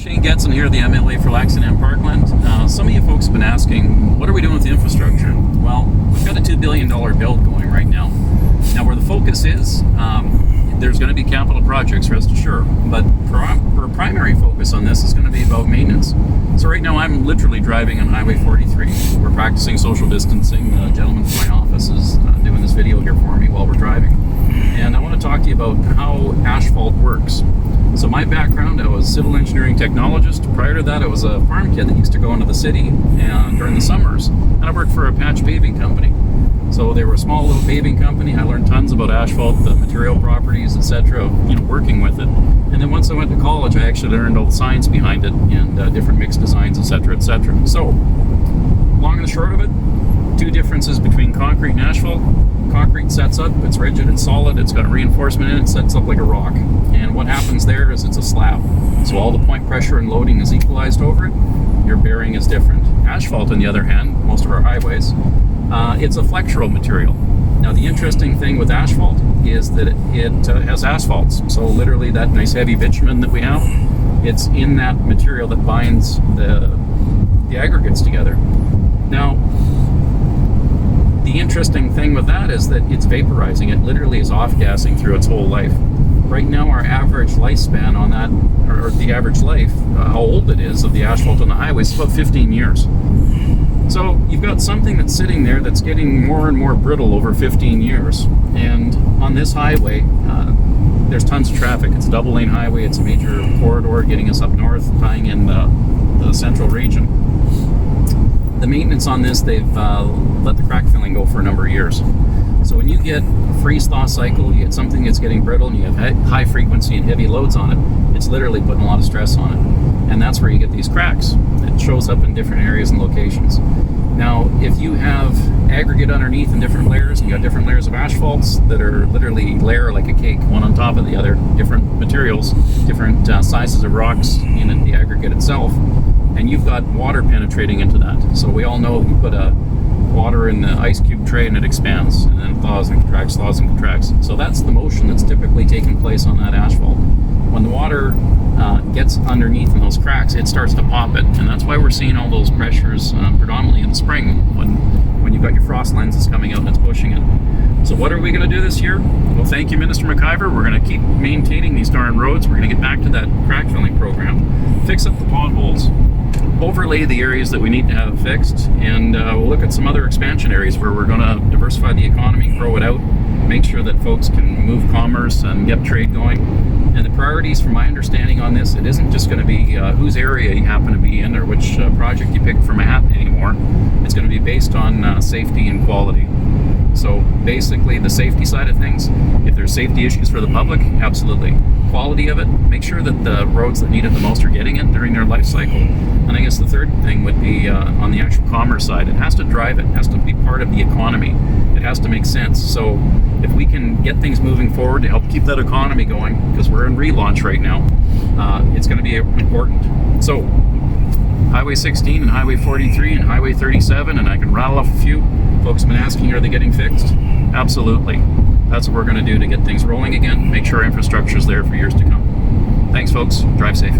Shane Getson here, the MLA for Laxton and Parkland. Some of you folks have been asking, what are we doing with the infrastructure? Well, we've got a $2 billion build going right now. Now, where the focus is, there's going to be capital projects, rest assured, but our primary focus on this is going to be about maintenance. So right now, I'm literally driving on Highway 43. We're practicing social distancing. The gentleman from my office is doing this video here for me while we're driving. And I want to talk to you about how asphalt works. So my background, I was a civil engineering technologist. Prior to that, I was a farm kid that used to go into the city and during the summers, and I worked for a patch paving company. So they were a small little paving company. I learned tons about asphalt, the material properties, etc., working with it. And then once I went to college, I actually learned all the science behind it and different mix designs, etc., etc. So, long and the short of it, two differences between concrete and asphalt. Concrete sets up, it's rigid, it's solid, it's got reinforcement in it, sets up like a rock. And what happens there is it's a slab. So all the point pressure and loading is equalized over it. Your bearing is different. Asphalt, on the other hand, most of our highways, it's a flexural material. Now, the interesting thing with asphalt is that it has asphalts. So literally that nice heavy bitumen that we have, it's in that material that binds the aggregates together. Now, the interesting thing with that is that it's vaporizing. It literally is off-gassing through its whole life. Right now, our average lifespan on that, or the average life, how old it is of the asphalt on the highway, is about 15 years. So you've got something that's sitting there that's getting more and more brittle over 15 years. And on this highway, there's tons of traffic. It's a double-lane highway. It's a major corridor getting us up north, tying in the central region. The maintenance on this, they've let the crack filling go for a number of years. So when you get a freeze-thaw cycle, you get something that's getting brittle and you have high frequency and heavy loads on it, it's literally putting a lot of stress on it. And that's where you get these cracks. It shows up in different areas and locations. Now, if you have aggregate underneath in different layers, and you got different layers of asphalts that are literally layer like a cake, one on top of the other, different materials, different sizes of rocks in the aggregate itself, and you've got water penetrating into that. So we all know you put water in the ice cube tray and it expands, and then it thaws and contracts, thaws and contracts. So that's the motion that's typically taking place on that asphalt. When the water gets underneath in those cracks, it starts to pop it, and that's why we're seeing all those pressures predominantly in the spring when you've got your frost lenses coming out and it's pushing it. So what are we going to do this year? Well, thank you, Minister McIver. We're going to keep maintaining these darn roads. We're going to get back to that crack filling program, fix up the potholes, overlay the areas that we need to have fixed, and we'll look at some other expansion areas where we're going to diversify the economy, grow it out, make sure that folks can move commerce and get trade going. And the priorities, from my understanding on this, it isn't just going to be whose area you happen to be in or which project you pick from a hat anymore. It's going to be based on safety and quality. So basically, the safety side of things, if there's safety issues for the public, absolutely. Quality of it, make sure that the roads that need it the most are getting it during their life cycle. And I guess the third thing would be on the actual commerce side. It has to drive it. It has to be part of the economy. It has to make sense. So if we can get things moving forward to help keep that economy going, because we're in relaunch right now, it's going to be important. So Highway 16 and Highway 43 and Highway 37, and I can rattle off a few. Folks have been asking, are they getting fixed? Absolutely. That's what we're going to do to get things rolling again, make sure our infrastructure is there for years to come. Thanks, folks. Drive safe.